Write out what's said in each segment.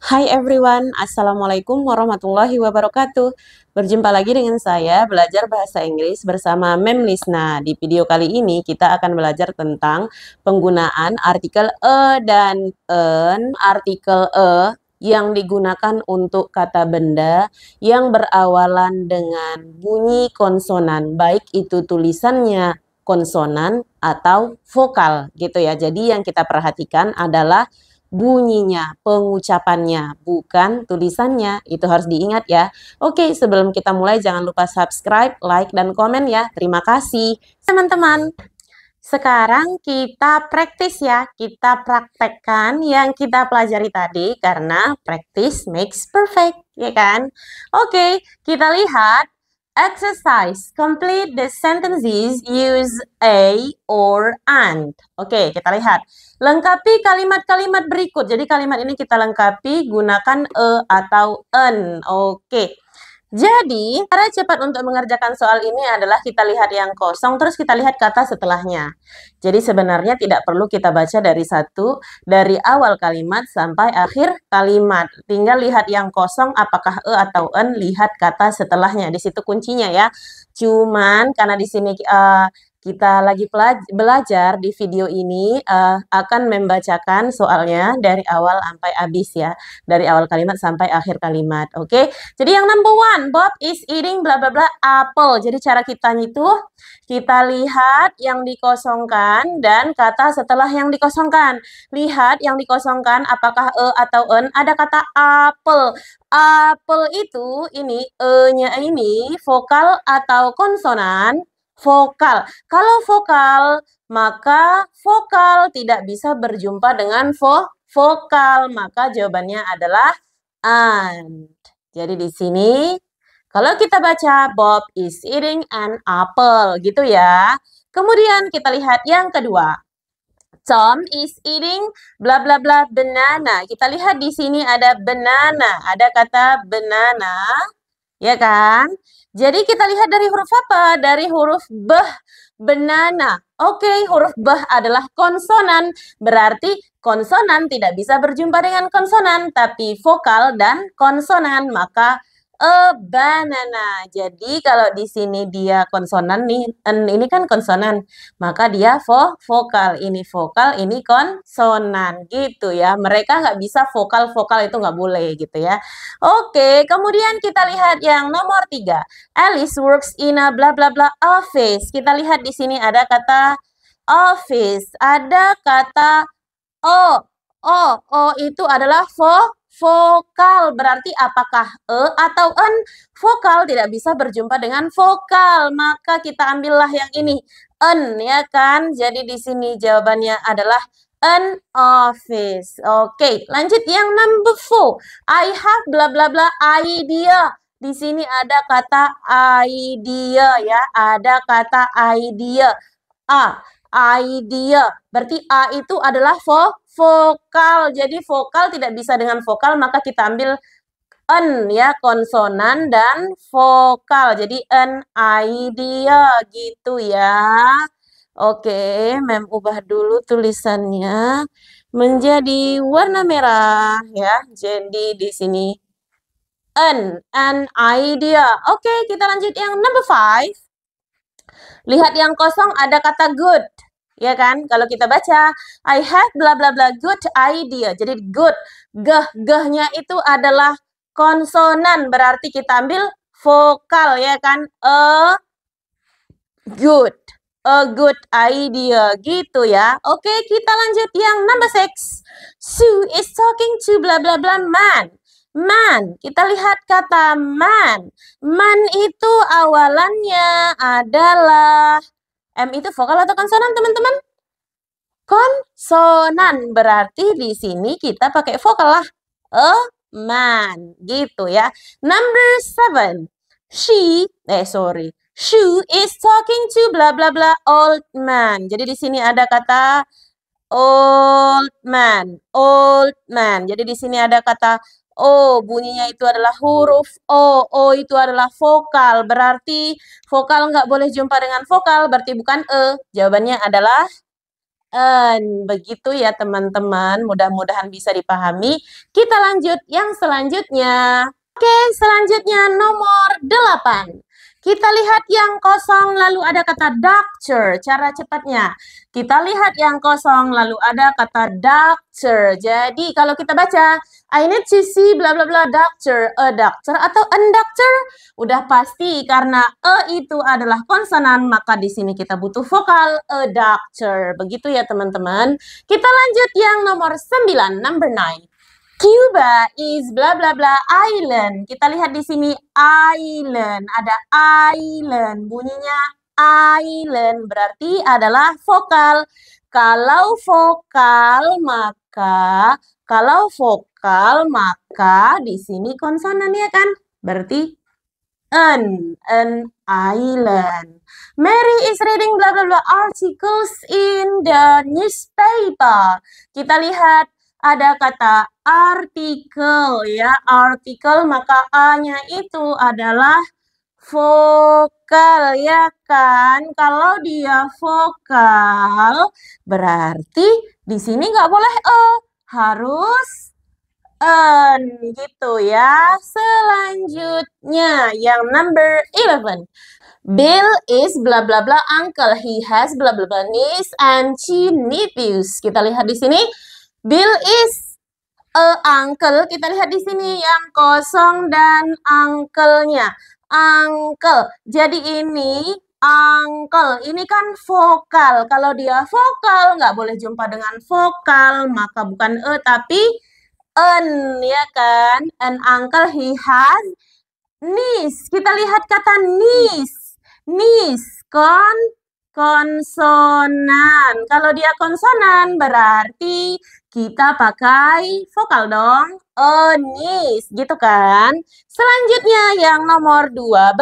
Hai everyone, Assalamualaikum warahmatullahi wabarakatuh. Berjumpa lagi dengan saya belajar bahasa Inggris bersama Mem Lisna. Di video kali ini kita akan belajar tentang penggunaan artikel dan en. Artikel yang digunakan untuk kata benda yang berawalan dengan bunyi konsonan, baik itu tulisannya konsonan atau vokal gitu ya. Jadi yang kita perhatikan adalah bunyinya, pengucapannya, bukan tulisannya. Itu harus diingat ya. Oke, sebelum kita mulai jangan lupa subscribe, like, dan komen ya. Terima kasih. Teman-teman, sekarang kita praktis ya. Kita praktekkan yang kita pelajari tadi karena practice makes perfect, ya kan? Oke, kita lihat exercise. Complete the sentences, use a or and. Oke, kita lihat. Lengkapi kalimat-kalimat berikut. Jadi kalimat ini kita lengkapi gunakan atau en. Oke. Jadi, cara cepat untuk mengerjakan soal ini adalah kita lihat yang kosong, terus kita lihat kata setelahnya. Jadi sebenarnya tidak perlu kita baca dari awal kalimat sampai akhir kalimat. Tinggal lihat yang kosong, apakah atau en, lihat kata setelahnya. Di situ kuncinya ya. Cuman karena di sini kita lagi belajar di video ini akan membacakan soalnya dari awal sampai habis ya. Dari awal kalimat sampai akhir kalimat. Oke. Jadi yang number one, Bob is eating bla bla bla apple. Jadi cara kita itu kita lihat yang dikosongkan dan kata setelah yang dikosongkan. Lihat yang dikosongkan apakah atau en. Ada kata apple. Apple itu ini e-nya ini vokal atau konsonan? Vokal. Kalau vokal, maka vokal tidak bisa berjumpa dengan vokal. Maka jawabannya adalah and. Jadi di sini, kalau kita baca Bob is eating an apple, gitu ya. Kemudian kita lihat yang kedua. Tom is eating bla bla bla banana. Kita lihat di sini ada banana, ada kata banana, ya kan? Jadi kita lihat dari huruf apa? Dari huruf B, banana. Oke, huruf B adalah konsonan. Berarti konsonan tidak bisa berjumpa dengan konsonan, tapi vokal dan konsonan. Maka a banana. Jadi kalau di sini dia konsonan nih, ini kan konsonan, maka dia vokal. Ini vokal, ini konsonan gitu ya. Mereka nggak bisa vokal-vokal, itu nggak boleh gitu ya. Oke, kemudian kita lihat yang nomor 3. Alice works in a bla bla bla office. Kita lihat di sini ada kata office, ada kata o. O itu adalah vokal. Berarti apakah atau en? Vokal tidak bisa berjumpa dengan vokal. Maka kita ambillah yang ini, en, ya kan? Jadi di sini jawabannya adalah an office. Oke, lanjut yang number 4. I have bla bla bla idea. Di sini ada kata idea ya, ada kata idea. Idea. Berarti A itu adalah vokal. Jadi vokal tidak bisa dengan vokal, maka kita ambil en ya, konsonan dan vokal. Jadi an idea gitu ya. Oke, Mem ubah dulu tulisannya menjadi warna merah ya. Jadi di sini an idea. Oke, kita lanjut yang number 5. Lihat yang kosong ada kata good. Ya kan? Kalau kita baca I have bla bla bla good idea. Jadi good, geh-gehnya itu adalah konsonan, berarti kita ambil vokal ya kan? Good. A good idea gitu ya. Oke, kita lanjut yang number 6. Sue is talking to bla bla bla man. Man, kita lihat kata man. Man itu awalannya adalah M itu vokal atau konsonan, teman-teman? Konsonan. Berarti di sini kita pakai vokal lah. A man, gitu ya. Number 7. She is talking to bla bla bla old man. Jadi di sini ada kata old man, old man. Jadi di sini ada kata O, bunyinya itu adalah huruf O. O itu adalah vokal. Berarti vokal nggak boleh jumpa dengan vokal, berarti bukan E. Jawabannya adalah Begitu ya teman-teman, mudah-mudahan bisa dipahami. Kita lanjut yang selanjutnya. Oke, selanjutnya nomor 8. Kita lihat yang kosong lalu ada kata doctor. Cara cepatnya. Kita lihat yang kosong lalu ada kata doctor. Jadi kalau kita baca, I need to see bla bla bla doctor, a doctor atau an doctor, udah pasti karena itu adalah konsonan, maka di sini kita butuh vokal a doctor. Begitu ya teman-teman. Kita lanjut yang nomor 9, number 9. Cuba is bla bla bla island. Kita lihat di sini island, ada island, bunyinya island berarti adalah vokal. Kalau vokal maka di sini konsonan ya kan? Berarti an island. Mary is reading bla bla bla articles in the newspaper. Kita lihat ada kata artikel ya, artikel maka A-nya itu adalah vokal ya kan. Kalau dia vokal berarti di sini nggak boleh harus gitu ya. Selanjutnya yang number 11. Bill is bla bla bla uncle. He has bla bla bla niece and two nephews. Kita lihat di sini. Bill is uncle. Kita lihat di sini yang kosong dan uncle-nya. Uncle. Jadi ini uncle. Ini kan vokal. Kalau dia vokal nggak boleh jumpa dengan vokal, maka bukan tapi an ya kan. An uncle he has niece. Kita lihat kata niece. Niece konsonan. Kalau dia konsonan berarti kita pakai vokal dong. Niece gitu kan. Selanjutnya yang nomor 12.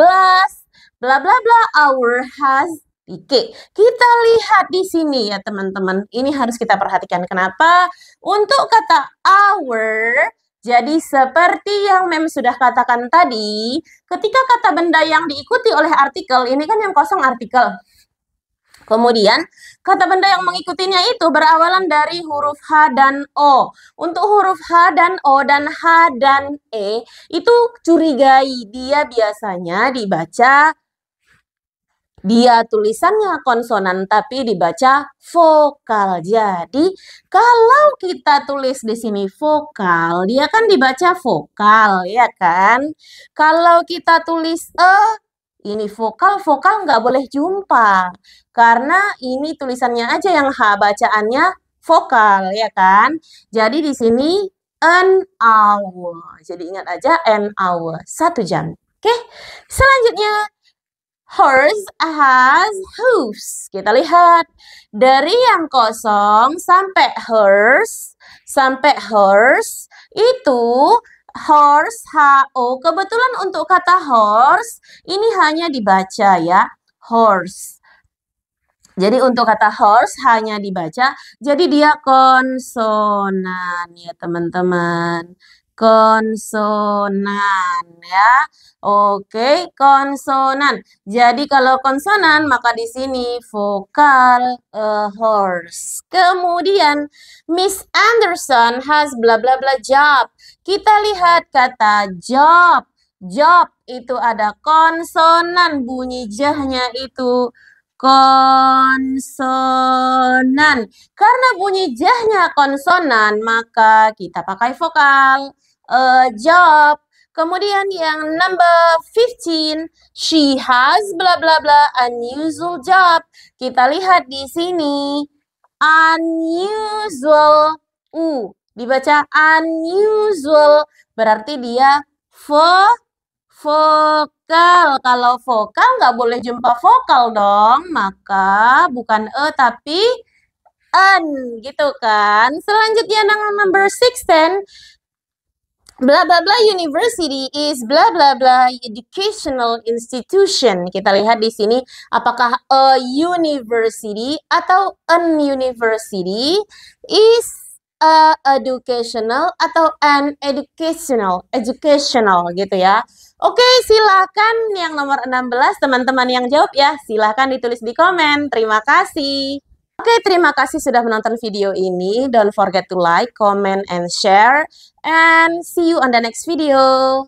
Bla bla bla our has titik. Kita lihat di sini ya teman-teman. Ini harus kita perhatikan. Kenapa? Untuk kata our, jadi seperti yang Mem sudah katakan tadi, ketika kata benda yang diikuti oleh artikel, ini kan yang kosong artikel. Kemudian, kata benda yang mengikutinya itu berawalan dari huruf H dan O. Untuk huruf H dan O dan H dan E, itu curigai. Dia biasanya dibaca, dia tulisannya konsonan, tapi dibaca vokal. Jadi, kalau kita tulis di sini vokal, dia kan dibaca vokal, ya kan? Kalau kita tulis ini vokal nggak boleh jumpa. Karena ini tulisannya aja yang H, bacaannya vokal, ya kan? Jadi di sini an hour. Jadi ingat aja an hour, 1 jam. Oke, selanjutnya horse has hooves. Kita lihat dari yang kosong sampai horse itu horse, H-O. Kebetulan untuk kata horse, ini hanya dibaca ya, horse. Jadi untuk kata horse hanya dibaca, jadi dia konsonan ya teman-teman. Konsonan ya. Oke, konsonan. Jadi kalau konsonan maka di sini vokal horse. Kemudian Miss Anderson has bla bla bla job. Kita lihat kata job. Job itu ada konsonan, bunyi j-nya itu konsonan. Karena bunyi j-nya konsonan, maka kita pakai vokal job. Kemudian yang number 15, she has bla bla bla unusual job. Kita lihat di sini unusual, dibaca unusual, berarti dia vokal. Kalau vokal nggak boleh jumpa vokal dong, maka bukan tapi an gitu kan. Selanjutnya number 16, bla bla bla university is bla bla bla educational institution. Kita lihat di sini apakah a university atau an university, is educational atau an educational gitu ya. Oke, silakan yang nomor 16 teman-teman yang jawab ya. Silakan ditulis di komen. Terima kasih. Oke, terima kasih sudah menonton video ini. Don't forget to like, comment, and share. And see you on the next video.